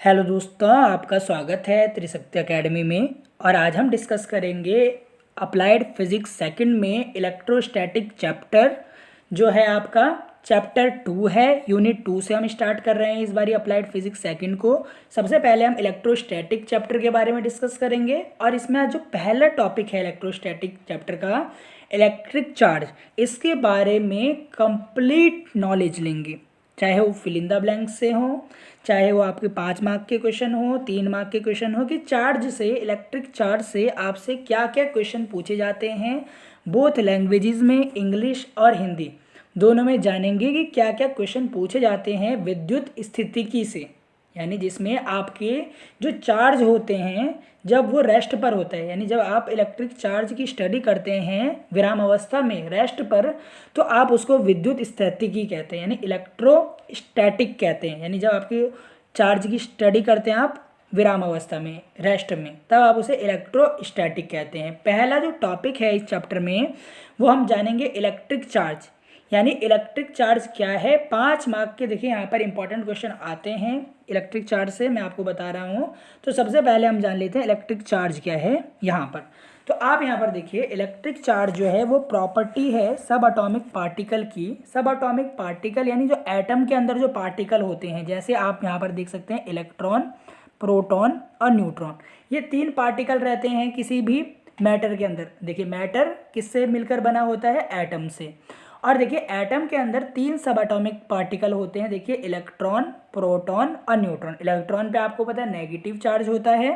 Hello दोस्तों, आपका स्वागत है त्रिशक्ति एकेडमी में। और आज हम डिस्कस करेंगे अप्लाइड फिजिक्स सेकंड में इलेक्ट्रोस्टैटिक चैप्टर जो है आपका चैप्टर 2 है। यूनिट 2 से हम स्टार्ट कर रहे हैं इस बारी अप्लाइड फिजिक्स सेकंड को। सबसे पहले हम इलेक्ट्रोस्टैटिक चैप्टर के बारे में डिस्कस करेंगे और इसमें जो पहला टॉपिक है इलेक्ट्रोस्टैटिक चैप्टर का इलेक्ट्रिक चार्ज, इसके बारे में कंप्लीट नॉलेज लेंगे। चाहे वो फिल इन द ब्लैंक से हो, चाहे वो आपके 5 मार्क के क्वेश्चन हो, 3 मार्क के क्वेश्चन हो, कि चार्ज से, इलेक्ट्रिक चार्ज से आपसे क्या क्या क्वेश्चन पूछे जाते हैं बोथ लैंग्वेजेस में, इंग्लिश और हिंदी दोनों में जानेंगे कि क्या क्या क्वेश्चन पूछे जाते हैं विद्युत स्थितिकी से। यानी जिसमें आपके जो चार्ज होते हैं जब वो रेस्ट पर होता है, यानी जब आप इलेक्ट्रिक चार्ज की स्टडी करते हैं विराम अवस्था में रेस्ट पर, तो आप उसको विद्युत स्थितिकी कहते हैं, यानी इलेक्ट्रोस्टैटिक कहते हैं। यानी जब आपके चार्ज की स्टडी करते हैं आप विराम अवस्था में रेस्ट में, तब आप उसे इलेक्ट्रोस्टैटिक कहते हैं। पहला जो टॉपिक है इस चैप्टर में वो हम जानेंगे इलेक्ट्रिक चार्ज, यानी इलेक्ट्रिक चार्ज क्या है। 5 मार्क के देखिए यहाँ पर इंपॉर्टेंट क्वेश्चन आते हैं इलेक्ट्रिक चार्ज से, मैं आपको बता रहा हूँ। तो सबसे पहले हम जान लेते हैं इलेक्ट्रिक चार्ज क्या है यहाँ पर। तो आप यहाँ पर देखिए, इलेक्ट्रिक चार्ज जो है वो प्रॉपर्टी है सब एटॉमिक पार्टिकल की। सब एटॉमिक पार्टिकल यानी जो एटम के अंदर जो पार्टिकल होते हैं, जैसे आप यहाँ पर देख सकते हैं इलेक्ट्रॉन, प्रोटॉन और न्यूट्रॉन, ये 3 पार्टिकल रहते हैं किसी भी मैटर के अंदर। देखिए मैटर किससे मिलकर बना होता है? एटम से। और देखिए एटम के अंदर 3 सब एटॉमिक पार्टिकल होते हैं। देखिए इलेक्ट्रॉन, प्रोटॉन और न्यूट्रॉन। इलेक्ट्रॉन पे आपको पता है नेगेटिव चार्ज होता है,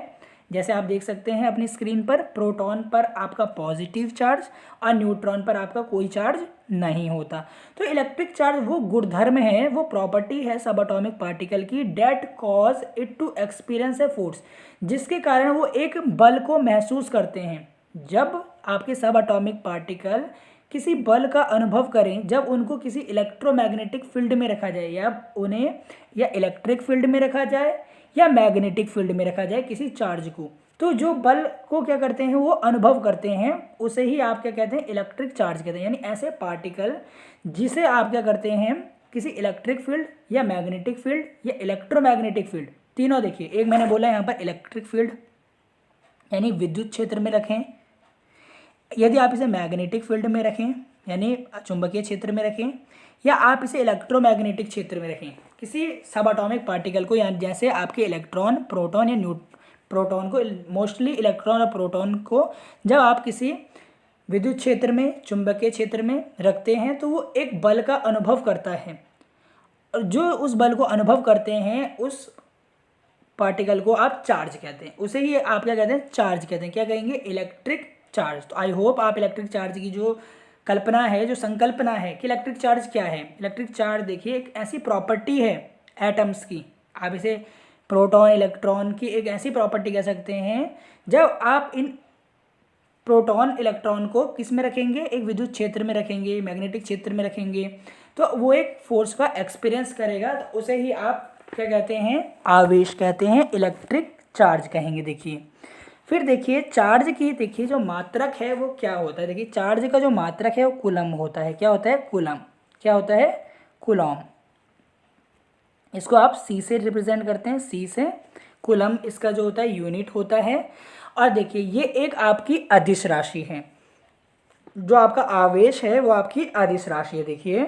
जैसे आप देख सकते हैं अपनी स्क्रीन पर। प्रोटॉन पर आपका पॉजिटिव चार्ज और न्यूट्रॉन पर आपका कोई चार्ज नहीं होता। तो इलेक्ट्रिक चार्ज वो गुणधर्म है, वो प्रॉपर्टी है सब एटॉमिक पार्टिकल की, that cause it to experience a force, जिसके कारण वो एक बल को महसूस करते हैं। जब आपके सब एटॉमिक पार्टिकल किसी बल का अनुभव करें, जब उनको किसी इलेक्ट्रोमैग्नेटिक फील्ड में रखा जाए, या उन्हें या इलेक्ट्रिक फील्ड में रखा जाए या मैग्नेटिक फील्ड में रखा जाए किसी चार्ज को, तो जो बल को क्या करते हैं वो अनुभव करते हैं, उसे ही आप क्या कहते हैं? इलेक्ट्रिक चार्ज कहते हैं। यानी ऐसे पार्टिकल जिसे आप क्या करते हैं किसी इलेक्ट्रिक फील्ड या मैग्नेटिक फील्ड या इलेक्ट्रोमैग्नेटिक फील्ड, तीनों देखिए, एक मैंने बोला यहाँ पर इलेक्ट्रिक फील्ड यानी विद्युत क्षेत्र में रखें, यदि आप इसे मैग्नेटिक फील्ड में रखें यानी चुंबकीय क्षेत्र में रखें, या आप इसे इलेक्ट्रोमैग्नेटिक क्षेत्र में रखें किसी सब एटॉमिक पार्टिकल को, यानी जैसे आपके इलेक्ट्रॉन, प्रोटॉन या प्रोटॉन को, मोस्टली इलेक्ट्रॉन और प्रोटॉन को जब आप किसी विद्युत क्षेत्र में, चुंबकीय क्षेत्र में रखते हैं, तो वो एक बल का अनुभव करता है। और जो उस बल को अनुभव करते हैं उस पार्टिकल को आप चार्ज कहते हैं, उसे ही आप क्या कहते हैं? चार्ज कहते हैं। क्या कहेंगे? Electric charge. तो आई होप आप इलेक्ट्रिक चार्ज की जो कल्पना है, जो संकल्पना है कि इलेक्ट्रिक चार्ज क्या है। इलेक्ट्रिक चार्ज देखिए एक ऐसी प्रॉपर्टी है एटम्स की, आप इसे प्रोटॉन, इलेक्ट्रॉन की एक ऐसी प्रॉपर्टी कह सकते हैं, जब आप इन प्रोटॉन, इलेक्ट्रॉन को किस में रखेंगे? एक विद्युत क्षेत्र में रखेंगे, मैग्नेटिक क्षेत्र में रखेंगे, तो वो एक फोर्स का एक्सपीरियंस करेगा, तो उसे ही आप क्या कहते हैं? आवेश कहते हैं, इलेक्ट्रिक चार्ज कहेंगे। देखिए फिर देखिए चार्ज की, देखिए जो मात्रक है वो क्या होता है। देखिए चार्ज का जो मात्रक है वो कूलम होता है। क्या होता है? कूलम। क्या होता है? कूलम। इसको आप सी से रिप्रेजेंट करते हैं, सी से। कूलम इसका जो होता है यूनिट होता है। और देखिए ये एक आपकी अदिश राशि है, जो आपका आवेश है वो आपकी अदिश राशि है। देखिए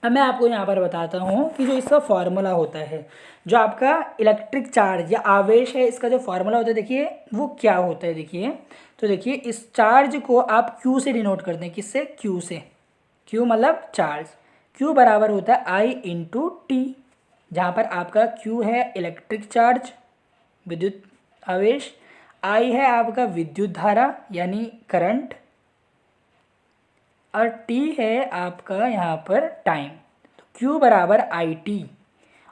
अब मैं आपको यहाँ पर बताता हूँ कि जो इसका फॉर्मूला होता है, जो आपका इलेक्ट्रिक चार्ज या आवेश है, इसका जो फॉर्मूला होता है देखिए वो क्या होता है। देखिए तो देखिए इस चार्ज को आप Q से डिनोट करते हैं। किससे? Q से। Q मतलब चार्ज। Q बराबर होता है I इंटू टी, जहाँ पर आपका Q है इलेक्ट्रिक चार्ज, विद्युत आवेश, I है आपका विद्युत धारा यानी करंट, और T है आपका यहाँ पर टाइम। तो Q बराबर आई टी,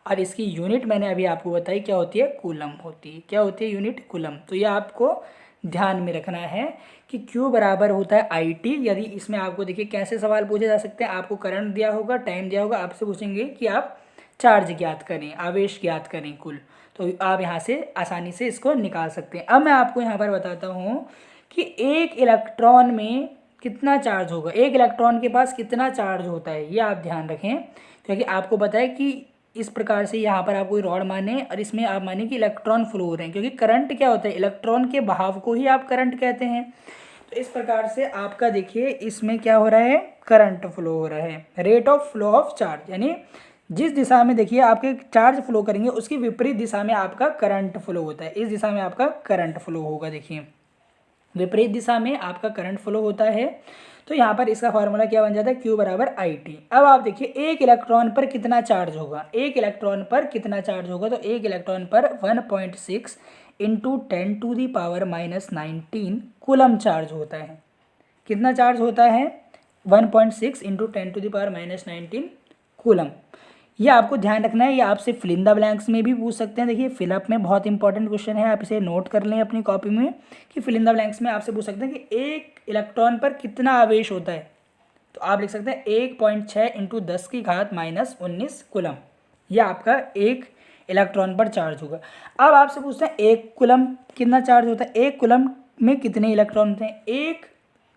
और इसकी यूनिट मैंने अभी आपको बताई क्या होती है? कूलम होती है। क्या होती है? Unit coulomb. तो ये आपको ध्यान में रखना है कि Q बराबर होता है आई टी। यदि इसमें आपको देखिए कैसे सवाल पूछे जा सकते हैं, आपको करंट दिया होगा, टाइम दिया होगा, आपसे पूछेंगे कि आप चार्ज ज्ञात करें, आवेश ज्ञात करें कुल, तो आप यहाँ से आसानी से इसको निकाल सकते हैं। अब मैं आपको यहाँ पर बताता हूँ कि एक इलेक्ट्रॉन में कितना चार्ज होगा, एक इलेक्ट्रॉन के पास कितना चार्ज होता है, ये आप ध्यान रखें, क्योंकि आपको पता है कि इस प्रकार से यहाँ पर आप कोई रॉड माने और इसमें आप माने कि इलेक्ट्रॉन फ्लो हो रहे हैं, क्योंकि करंट क्या होता है, इलेक्ट्रॉन के बहाव को ही आप करंट कहते हैं। तो इस प्रकार से आपका देखिए इसमें क्या हो रहा है, करंट फ्लो हो रहा है। Rate of flow of charge यानी जिस दिशा में देखिए आपके चार्ज फ्लो करेंगे उसकी विपरीत दिशा में आपका करंट फ्लो होता है। इस दिशा में आपका करंट फ्लो होगा, देखिए विपरीत दिशा में आपका करंट फ्लो होता है। तो यहाँ पर इसका फॉर्मूला क्या बन जाता है, Q बराबर IT। अब आप देखिए एक इलेक्ट्रॉन पर कितना चार्ज होगा, एक इलेक्ट्रॉन पर कितना चार्ज होगा, तो एक इलेक्ट्रॉन पर 1.6 इंटू 10⁻⁻19 कूलम चार्ज होता है। कितना चार्ज होता है, 1.6 इंटू 10⁻⁻19 कूलम। ये आपको ध्यान रखना है, ये आपसे फिल इन द ब्लैंक्स में भी पूछ सकते हैं। देखिए फिलअप में बहुत इंपॉर्टेंट क्वेश्चन है, आप इसे नोट कर लें अपनी कॉपी में कि फिल इन द ब्लैंक्स में आपसे पूछ सकते हैं कि एक इलेक्ट्रॉन पर कितना आवेश होता है। तो आप लिख सकते हैं 1.6 इंटू 10⁻⁻19 कूलम। यह आपका एक इलेक्ट्रॉन पर चार्ज होगा। अब आपसे पूछते हैं एक कूलम कितना चार्ज होता है, एक कूलम में कितने इलेक्ट्रॉन होते हैं, एक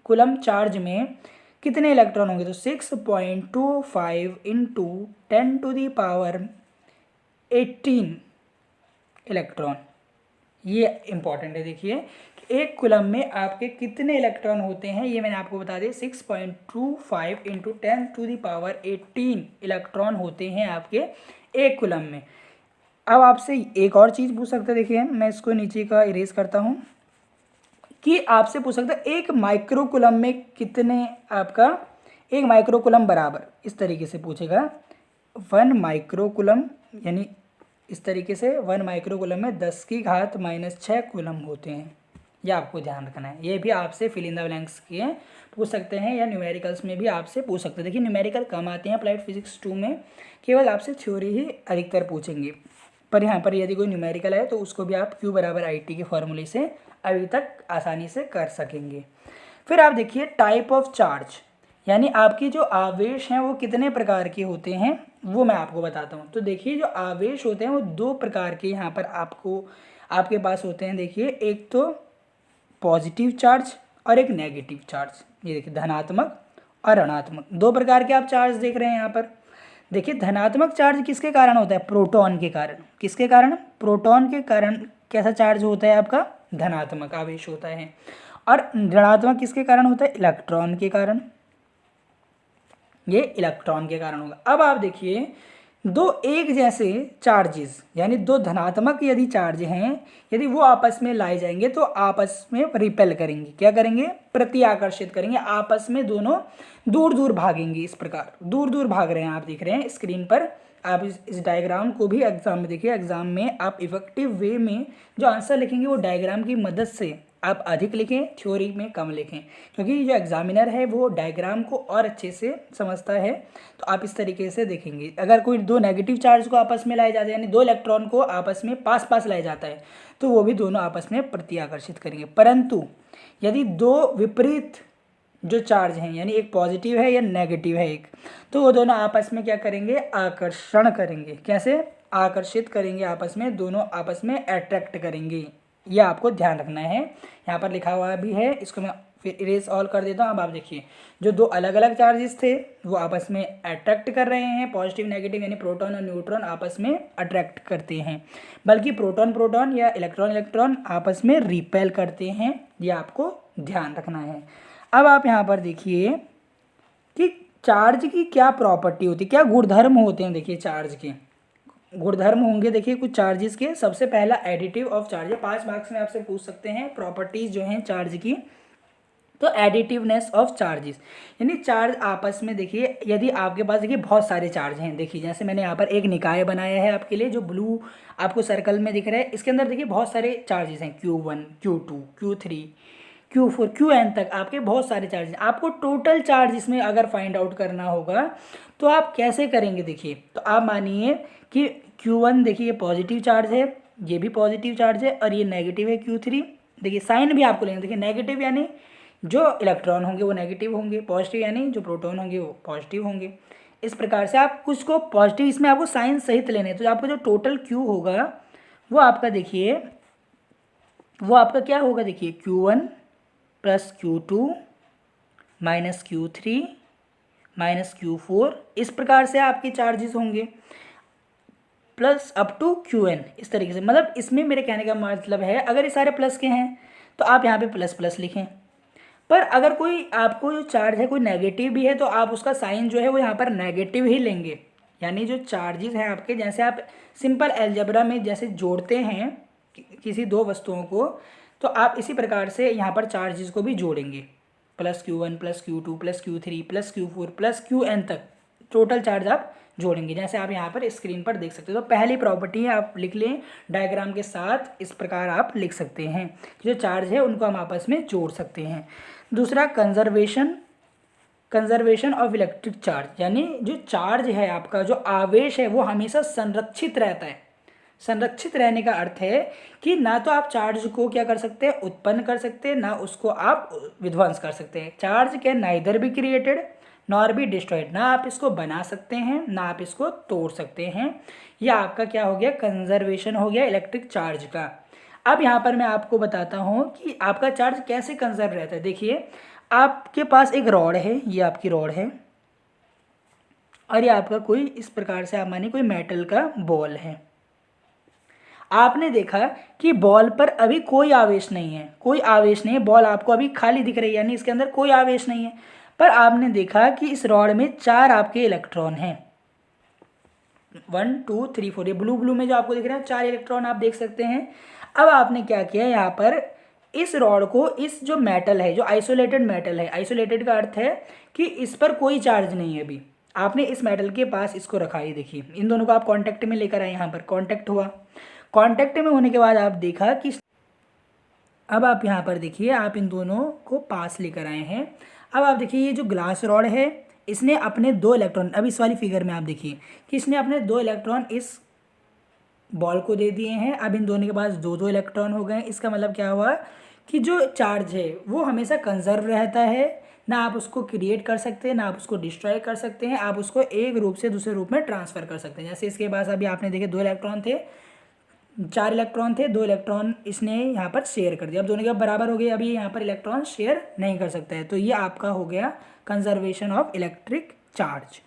कूलम चार्ज में कितने इलेक्ट्रॉन होंगे, तो 6.25 इंटू 10⁻18 इलेक्ट्रॉन। ये इंपॉर्टेंट है, देखिए कि एक कूलम में आपके कितने इलेक्ट्रॉन होते हैं, ये मैंने आपको बता दिया 6.25 इंटू 10⁻18 इलेक्ट्रॉन होते हैं आपके एक कूलम में। अब आपसे एक और चीज़ पूछ सकते हैं, देखिए मैं इसको नीचे का इरेज करता हूँ कि आपसे पूछ सकता है एक माइक्रो कूलम में कितने, आपका एक माइक्रो कूलम बराबर, इस तरीके से पूछेगा 1 माइक्रो कूलम, यानी इस तरीके से 1 माइक्रो कूलम में 10⁻⁻6 कूलम होते हैं। यह आपको ध्यान रखना है। ये भी आपसे फिल इन द ब्लैंक्स के पूछ सकते हैं या न्यूमेरिकल्स में भी आपसे पूछ सकते हैं। देखिए न्यूमेरिकल कम आते हैं अप्लाइड फिजिक्स 2 में, केवल आपसे थ्योरी ही अधिकतर पूछेंगे। पर यहाँ पर यदि कोई न्यूमेरिकल है तो उसको भी आप Q बराबर IT के फॉर्मूले से अभी तक आसानी से कर सकेंगे। फिर आप देखिए टाइप ऑफ चार्ज, यानी आपकी जो आवेश हैं वो कितने प्रकार के होते हैं वो मैं आपको बताता हूँ। तो देखिए जो आवेश होते हैं वो 2 प्रकार के यहाँ पर आपके पास होते हैं। देखिए एक तो पॉजिटिव चार्ज और एक नेगेटिव चार्ज। ये देखिए धनात्मक और ऋणात्मक, 2 प्रकार के आप चार्ज देख रहे हैं यहाँ पर। देखिए धनात्मक चार्ज किसके कारण होता है, प्रोटॉन के कारण। किसके कारण, प्रोटॉन के कारण कैसा चार्ज होता है आपका, धनात्मक आवेश होता है। और ऋणात्मक किसके कारण होता है, इलेक्ट्रॉन के कारण। ये इलेक्ट्रॉन के कारण होगा। अब आप देखिए 2 एक जैसे चार्जेस, यानी 2 धनात्मक यदि चार्ज हैं, यदि वो आपस में लाए जाएंगे तो आपस में रिपेल करेंगे। क्या करेंगे, प्रति आकर्षित करेंगे, आपस में दोनों दूर दूर भागेंगे। इस प्रकार दूर दूर भाग रहे हैं, आप देख रहे हैं स्क्रीन पर। आप इस डायग्राम को भी एग्जाम में देखिए, एग्जाम में आप इफेक्टिव वे में जो आंसर लिखेंगे वो डायग्राम की मदद से आप अधिक लिखें, थ्योरी में कम लिखें, क्योंकि जो एग्जामिनर है वो डायग्राम को और अच्छे से समझता है। तो आप इस तरीके से देखेंगे, अगर कोई 2 नेगेटिव चार्ज को आपस में लाए जाते हैं, यानी 2 इलेक्ट्रॉन को आपस में पास पास लाया जाता है, तो वो भी दोनों आपस में प्रति आकर्षित करेंगे। परंतु यदि 2 विपरीत जो चार्ज हैं, यानी एक पॉजिटिव है या नेगेटिव है एक, तो वो दोनों आपस में क्या करेंगे, आकर्षण करेंगे। कैसे, आकर्षित करेंगे आपस में, दोनों आपस में अट्रैक्ट करेंगे। ये आपको ध्यान रखना है, यहाँ पर लिखा हुआ भी है, इसको मैं फिर इरेज ऑल कर देता हूँ। अब आप देखिए जो 2 अलग अलग चार्जेस थे वो आपस में अट्रैक्ट कर रहे हैं, पॉजिटिव नेगेटिव, यानी प्रोटॉन और न्यूट्रॉन आपस में अट्रैक्ट करते हैं, बल्कि प्रोटॉन प्रोटॉन या इलेक्ट्रॉन इलेक्ट्रॉन आपस में रिपेल करते हैं। ये आपको ध्यान रखना है। अब आप यहाँ पर देखिए कि चार्ज की क्या प्रॉपर्टी होती है, क्या गुणधर्म होते हैं। देखिए चार्ज के गुणधर्म होंगे, देखिए कुछ चार्जेस के। सबसे पहला एडिटिव ऑफ चार्ज, 5 मार्क्स में आपसे पूछ सकते हैं प्रॉपर्टीज जो हैं चार्ज की। तो एडिटिवनेस ऑफ चार्जेस, यानी चार्ज आपस में, देखिए यदि आपके पास देखिए बहुत सारे चार्ज हैं, देखिए जैसे मैंने यहाँ पर एक निकाय बनाया है आपके लिए, जो ब्लू आपको सर्कल में दिख रहा है, इसके अंदर देखिए बहुत सारे चार्जेस हैं, Q1 Q2 Q3 Q4 Qn तक आपके बहुत सारे चार्ज। आपको टोटल चार्ज इसमें अगर फाइंड आउट करना होगा तो आप कैसे करेंगे, देखिए तो आप मानिए कि Q1 देखिए ये पॉजिटिव चार्ज है, ये भी पॉजिटिव चार्ज है, और ये नेगेटिव है Q3। देखिए साइन भी आपको लेंगे, देखिए नेगेटिव यानी जो इलेक्ट्रॉन होंगे वो नेगेटिव होंगे, पॉजिटिव यानी जो प्रोटॉन होंगे वो पॉजिटिव होंगे। इस प्रकार से आप कुछ को पॉजिटिव, इसमें आपको साइन सहित लेने, तो आपका जो टोटल Q होगा वो आपका देखिए, वो आपका क्या होगा, देखिए Q1 plus Q2 minus Q3 minus Q4, इस प्रकार से आपके चार्जेस होंगे। Plus up to Q n, इस तरीके से। मतलब इसमें मेरे कहने का मतलब है अगर ये सारे प्लस के हैं तो आप यहाँ पे प्लस प्लस लिखें, पर अगर कोई आपको जो चार्ज है कोई नेगेटिव भी है तो आप उसका साइन जो है वो यहाँ पर नेगेटिव ही लेंगे। यानी जो चार्जेस हैं आपके, जैसे आप सिंपल अलजेब्रा में जैसे जोड़ते हैं किसी दो वस्तुओं को, तो आप इसी प्रकार से यहाँ पर चार्जेस को भी जोड़ेंगे, plus Q1 plus Q2 plus Q3 plus Q4 plus Qn तक टोटल चार्ज आप जोड़ेंगे, जैसे आप यहाँ पर स्क्रीन पर देख सकते हो। तो पहली प्रॉपर्टी आप लिख लें डायग्राम के साथ, इस प्रकार आप लिख सकते हैं, जो चार्ज है उनको हम आपस में जोड़ सकते हैं। दूसरा कंजर्वेशन ऑफ इलेक्ट्रिक चार्ज, यानी जो चार्ज है आपका, जो आवेश है वो हमेशा संरक्षित रहता है। संरक्षित रहने का अर्थ है कि ना तो आप चार्ज को क्या कर सकते हैं, उत्पन्न कर सकते हैं, ना उसको आप विध्वंस कर सकते हैं। Charge can neither be created nor be destroyed, ना आप इसको बना सकते हैं ना आप इसको तोड़ सकते हैं। यह आपका क्या हो गया, कंजर्वेशन हो गया इलेक्ट्रिक चार्ज का। अब यहाँ पर मैं आपको बताता हूँ कि आपका चार्ज कैसे कंजर्व रहता है। देखिए आपके पास एक रॉड है, ये आपकी रॉड है, और ये आपका कोई इस प्रकार से आप मानिए कोई मेटल का बॉल है। आपने देखा कि बॉल पर अभी कोई आवेश नहीं है, कोई आवेश नहीं है, बॉल आपको अभी खाली दिख रही है, यानी इसके अंदर कोई आवेश नहीं है। पर आपने देखा कि इस रॉड में 4 आपके इलेक्ट्रॉन हैं, 1 2 3 4, ये ब्लू ब्लू में जो आपको दिख रहा है 4 इलेक्ट्रॉन आप देख सकते हैं। अब आपने क्या किया, यहाँ पर इस रॉड को, इस जो मेटल है, जो आइसोलेटेड मेटल है, आइसोलेटेड का अर्थ है कि इस पर कोई चार्ज नहीं है, अभी आपने इस मेटल के पास इसको रखा है। देखिए इन दोनों को आप कॉन्टैक्ट में लेकर आए, यहाँ पर कॉन्टैक्ट हुआ। कॉन्टैक्ट में होने के बाद आप देखा कि अब आप यहाँ पर देखिए आप इन दोनों को पास लेकर आए हैं। अब आप देखिए ये जो ग्लास रॉड है इसने अपने 2 इलेक्ट्रॉन, अब इस वाली फिगर में आप देखिए कि इसने अपने 2 इलेक्ट्रॉन इस बॉल को दे दिए हैं। अब इन दोनों के पास 2 इलेक्ट्रॉन हो गए। इसका मतलब क्या हुआ कि जो चार्ज है वो हमेशा कंजर्व रहता है, ना आप उसको क्रिएट कर सकते हैं ना आप उसको डिस्ट्रॉय कर सकते हैं, आप उसको एक रूप से दूसरे रूप में ट्रांसफ़र कर सकते हैं। जैसे इसके पास अभी आपने देखे 2 इलेक्ट्रॉन थे, 4 इलेक्ट्रॉन थे, 2 इलेक्ट्रॉन इसने यहाँ पर शेयर कर दिया, अब दोनों के बराबर हो गए, अभी यहाँ पर इलेक्ट्रॉन शेयर नहीं कर सकता है। तो ये आपका हो गया कंजर्वेशन ऑफ इलेक्ट्रिक चार्ज।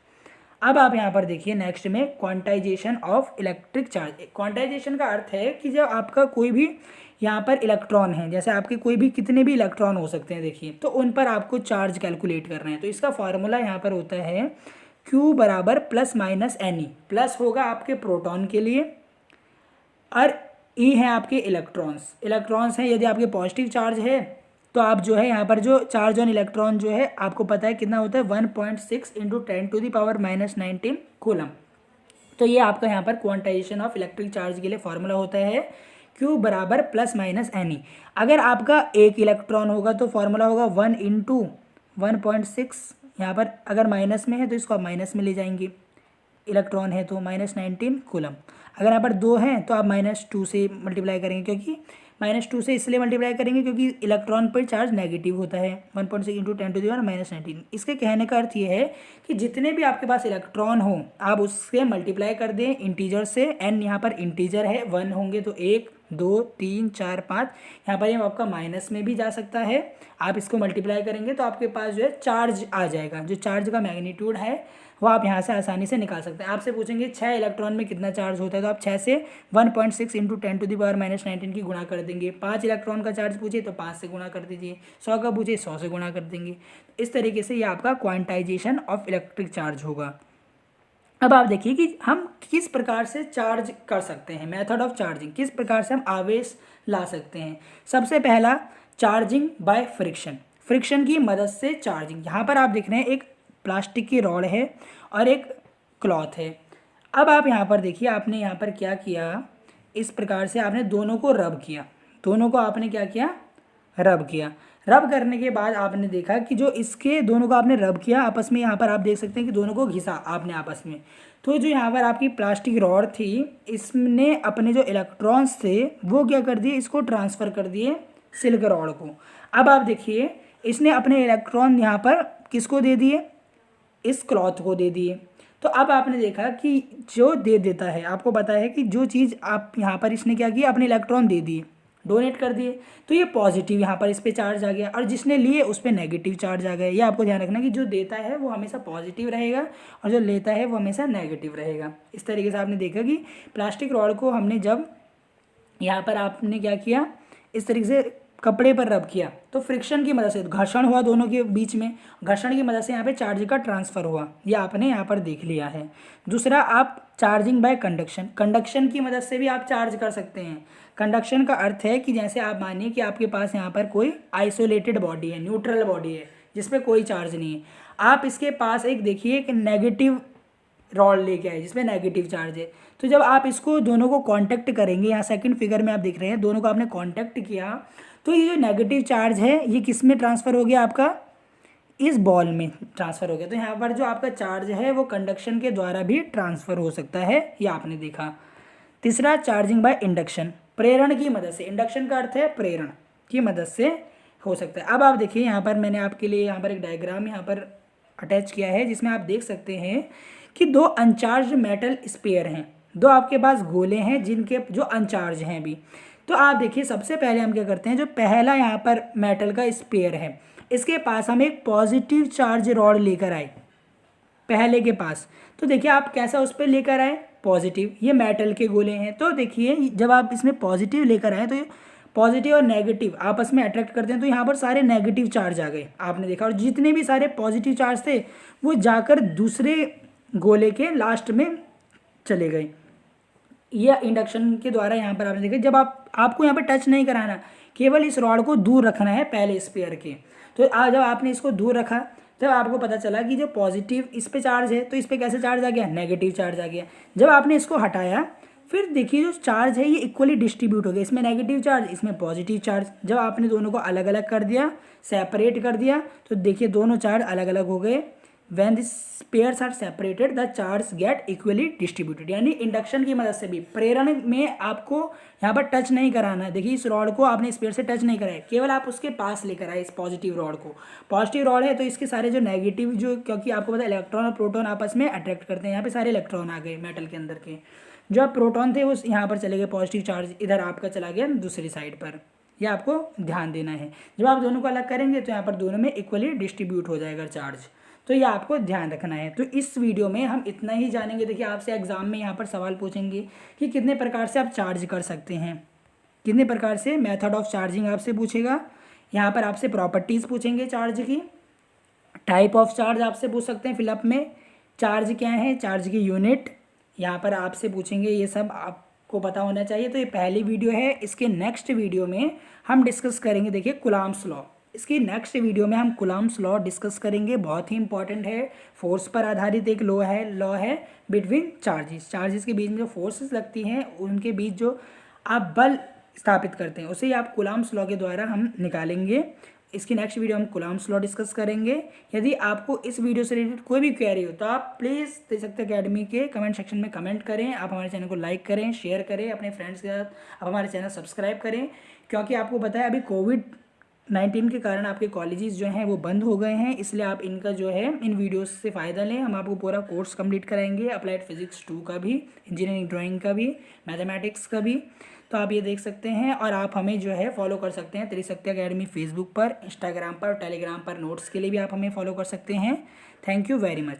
अब आप यहाँ पर देखिए नेक्स्ट में quantization of electric charge. Quantization का अर्थ है कि जब आपका कोई भी यहाँ पर इलेक्ट्रॉन है, जैसे आपके कोई भी कितने भी इलेक्ट्रॉन हो सकते हैं देखिए, तो उन पर आपको चार्ज कैलकुलेट कर रहे हैं। तो इसका फॉर्मूला यहाँ पर होता है Q बराबर प्लस माइनस NE। प्लस होगा आपके प्रोटॉन के लिए और E है आपके इलेक्ट्रॉन्स हैं। यदि आपके पॉजिटिव चार्ज है तो आप जो है यहाँ पर जो चार्ज ऑन इलेक्ट्रॉन जो है आपको पता है कितना होता है, 1.6 × 10⁻⁻19 कूलम। तो ये आपका यहाँ पर क्वांटाइजेशन ऑफ इलेक्ट्रिक चार्ज के लिए फॉर्मूला होता है Q बराबर प्लस माइनस NE। अगर आपका एक इलेक्ट्रॉन होगा तो फॉर्मूला होगा 1 × 1.6, यहाँ पर अगर माइनस में है तो इसको आप माइनस में ले जाएंगे, इलेक्ट्रॉन है तो -19 कूलम। अगर यहाँ पर 2 हैं तो आप -2 से मल्टीप्लाई करेंगे, क्योंकि -2 से इसलिए मल्टीप्लाई करेंगे क्योंकि इलेक्ट्रॉन पर चार्ज नेगेटिव होता है। 1.6 × 10⁻⁻19। इसके कहने का अर्थ ये है कि जितने भी आपके पास इलेक्ट्रॉन हो आप उससे मल्टीप्लाई कर दें इंटीजर से। n यहाँ पर इंटीजर है, 1 होंगे तो 1 2 3 4 5, यहाँ पर ये आपका माइनस में भी जा सकता है। आप इसको मल्टीप्लाई करेंगे तो आपके पास जो है चार्ज आ जाएगा, जो चार्ज का मैग्नीट्यूड है वो आप यहाँ से आसानी से निकाल सकते हैं। आपसे पूछेंगे 6 इलेक्ट्रॉन में कितना चार्ज होता है, तो आप 6 से 1.6 × 10⁻⁻19 की गुणा कर देंगे। 5 इलेक्ट्रॉन का चार्ज पूछे तो 5 से गुणा कर दीजिए, 100 का पूछे 100 से गुणा कर देंगे। इस तरीके से ये आपका क्वांटाइजेशन ऑफ इलेक्ट्रिक चार्ज होगा। अब आप देखिए कि हम किस प्रकार से चार्ज कर सकते हैं, मेथड ऑफ चार्जिंग, किस प्रकार से हम आवेश ला सकते हैं। सबसे पहला चार्जिंग बाय फ्रिक्शन, फ्रिक्शन की मदद से चार्जिंग। यहाँ पर आप देख रहे हैं एक प्लास्टिक की रॉड है और एक क्लॉथ है। अब आप यहाँ पर देखिए आपने यहाँ पर क्या किया, इस प्रकार से आपने दोनों को रब किया, दोनों को आपने क्या किया, रब किया। रब करने के बाद आपने देखा कि जो इसके दोनों को आपने रब किया आपस में, यहाँ पर आप देख सकते हैं कि दोनों को घिसा आपने आपस में। तो जो यहाँ पर आपकी प्लास्टिक रॉड थी इसने अपने जो इलेक्ट्रॉन्स थे वो क्या कर दिए, इसको ट्रांसफ़र कर दिए सिल्क रॉड को। अब आप देखिए इसने अपने इलेक्ट्रॉन यहाँ पर किसको दे दिए, इस क्लॉथ को दे दिए। तो अब आपने देखा कि जो दे देता है, आपको पता है कि जो चीज़ आप यहाँ पर इसने क्या किया, अपने इलेक्ट्रॉन दे दिए, डोनेट कर दिए, तो ये पॉजिटिव यहाँ पर इस पर चार्ज आ गया, और जिसने लिए उस पर नेगेटिव चार्ज आ गया। ये आपको ध्यान रखना कि जो देता है वो हमेशा पॉजिटिव रहेगा और जो लेता है वो हमेशा नेगेटिव रहेगा। इस तरीके से आपने देखा कि प्लास्टिक रॉड को हमने जब यहाँ पर आपने क्या किया, इस तरीके से कपड़े पर रब किया तो फ्रिक्शन की मदद से घर्षण हुआ दोनों के बीच में, घर्षण की मदद से यहाँ पे चार्ज का ट्रांसफ़र हुआ, ये आपने यहाँ पर देख लिया है। दूसरा, आप चार्जिंग बाय कंडक्शन, कंडक्शन की मदद से भी आप चार्ज कर सकते हैं। कंडक्शन का अर्थ है कि जैसे आप मानिए कि आपके पास यहाँ पर कोई आइसोलेटेड बॉडी है, न्यूट्रल बॉडी है जिस पर कोई चार्ज नहीं है, आप इसके पास एक देखिए एक नेगेटिव रॉड लेके आए जिसमें नेगेटिव चार्ज है, तो जब आप इसको दोनों को कांटेक्ट करेंगे, यहाँ सेकंड फिगर में आप देख रहे हैं दोनों को आपने कांटेक्ट किया, तो ये जो नेगेटिव चार्ज है ये किस में ट्रांसफ़र हो गया, आपका इस बॉल में ट्रांसफ़र हो गया। तो यहाँ पर जो आपका चार्ज है वो कंडक्शन के द्वारा भी ट्रांसफ़र हो सकता है, ये आपने देखा। तीसरा, चार्जिंग बाय इंडक्शन, प्रेरण की मदद से, इंडक्शन का अर्थ है प्रेरण की मदद से हो सकता है। अब आप देखिए यहाँ पर मैंने आपके लिए यहाँ पर एक डायग्राम यहाँ पर अटैच किया है जिसमें आप देख सकते हैं कि दो अनचार्ज मेटल स्पेयर हैं, दो आपके पास गोले हैं जिनके जो अनचार्ज हैं अभी। तो आप देखिए सबसे पहले हम क्या करते हैं, जो पहला यहाँ पर मेटल का स्पेयर है इसके पास हम एक पॉजिटिव चार्ज रॉड लेकर आए पहले के पास, तो देखिए आप कैसा उस पर लेकर आए, पॉजिटिव, ये मेटल के गोले हैं। तो देखिए जब आप इसमें पॉजिटिव लेकर आए तो ये पॉजिटिव और नेगेटिव आपस में अट्रैक्ट करते हैं, तो यहाँ पर सारे नेगेटिव चार्ज आ गए, आपने देखा, और जितने भी सारे पॉजिटिव चार्ज थे वो जाकर दूसरे गोले के लास्ट में चले गए। यह इंडक्शन के द्वारा यहाँ पर आपने देखा, जब आपको यहाँ पर टच नहीं कराना, केवल इस रॉड को दूर रखना है पहले स्पेयर के। तो जब आपने इसको दूर रखा तब आपको पता चला कि जो पॉजिटिव इस पे चार्ज है तो इस पे कैसे चार्ज आ गया, नेगेटिव चार्ज आ गया। जब आपने इसको हटाया फिर देखिए जो चार्ज है ये इक्वली डिस्ट्रीब्यूट हो गया, इसमें नेगेटिव चार्ज इसमें पॉजिटिव चार्ज। जब आपने दोनों को अलग अलग कर दिया, सेपरेट कर दिया, तो देखिए दोनों चार्ज अलग अलग हो गए। When the pairs are separated, the charge get equally distributed। यानी इंडक्शन की मदद से भी, प्रेरण में आपको यहाँ पर टच नहीं कराना है। देखिए इस रॉड को आपने इस पेयर से टच नहीं कराया, केवल आप उसके पास लेकर आए इस पॉजिटिव रॉड को। पॉजिटिव रॉड है तो इसके सारे जो नेगेटिव जो, क्योंकि आपको पता है इलेक्ट्रॉन और प्रोटॉन आपस में अट्रैक्ट करते हैं, यहाँ पे सारे इलेक्ट्रॉन आ गए मेटल के अंदर के, जो आप प्रोटॉन थे वो यहाँ पर चले गए, पॉजिटिव चार्ज इधर आपका चला गया दूसरी साइड पर। यह आपको ध्यान देना है। जब आप दोनों को अलग करेंगे तो यहाँ पर दोनों में इक्वली डिस्ट्रीब्यूट हो जाएगा चार्ज, तो ये आपको ध्यान रखना है। तो इस वीडियो में हम इतना ही जानेंगे। देखिए आपसे एग्जाम में यहाँ पर सवाल पूछेंगे कि कितने प्रकार से आप चार्ज कर सकते हैं, कितने प्रकार से मेथड ऑफ चार्जिंग आपसे पूछेगा। यहाँ पर आपसे प्रॉपर्टीज़ पूछेंगे चार्ज की, टाइप ऑफ चार्ज आपसे पूछ सकते हैं, फिलअप में चार्ज क्या है, चार्ज की यूनिट यहाँ पर आपसे पूछेंगे, ये सब आपको पता होना चाहिए। तो ये पहली वीडियो है, इसके नेक्स्ट वीडियो में हम डिस्कस करेंगे देखिए कुलाम्स लॉ। इसकी नेक्स्ट वीडियो में हम कुलाम्स लॉ डिस्कस करेंगे, बहुत ही इंपॉर्टेंट है, फोर्स पर आधारित एक लॉ है बिटवीन चार्जेस के बीच में जो फोर्सेस लगती हैं उनके बीच जो आप बल स्थापित करते हैं उसे आप कुलाम्स लॉ के द्वारा हम निकालेंगे। इसकी नेक्स्ट वीडियो हम कुलाम्स लॉ डिस्कस करेंगे। यदि आपको इस वीडियो से रिलेटेड कोई भी क्वेरी हो तो आप प्लीज़ त्रिशक्ति अकेडमी के कमेंट सेक्शन में कमेंट करें। आप हमारे चैनल को लाइक करें, शेयर करें अपने फ्रेंड्स के साथ, आप हमारे चैनल सब्सक्राइब करें, क्योंकि आपको पता है अभी कोविड-19 के कारण आपके कॉलेजेस जो हैं वो बंद हो गए हैं, इसलिए आप इनका जो है इन वीडियोस से फ़ायदा लें। हम आपको पूरा कोर्स कंप्लीट कराएंगे, अप्लाइड फिजिक्स 2 का भी, इंजीनियरिंग ड्राइंग का भी, मैथमेटिक्स का भी। तो आप ये देख सकते हैं और आप हमें जो है फॉलो कर सकते हैं त्रिशक्ति अकेडमी फेसबुक पर, इंस्टाग्राम पर, टेलीग्राम पर। नोट्स के लिए भी आप हमें फॉलो कर सकते हैं। Thank you very much.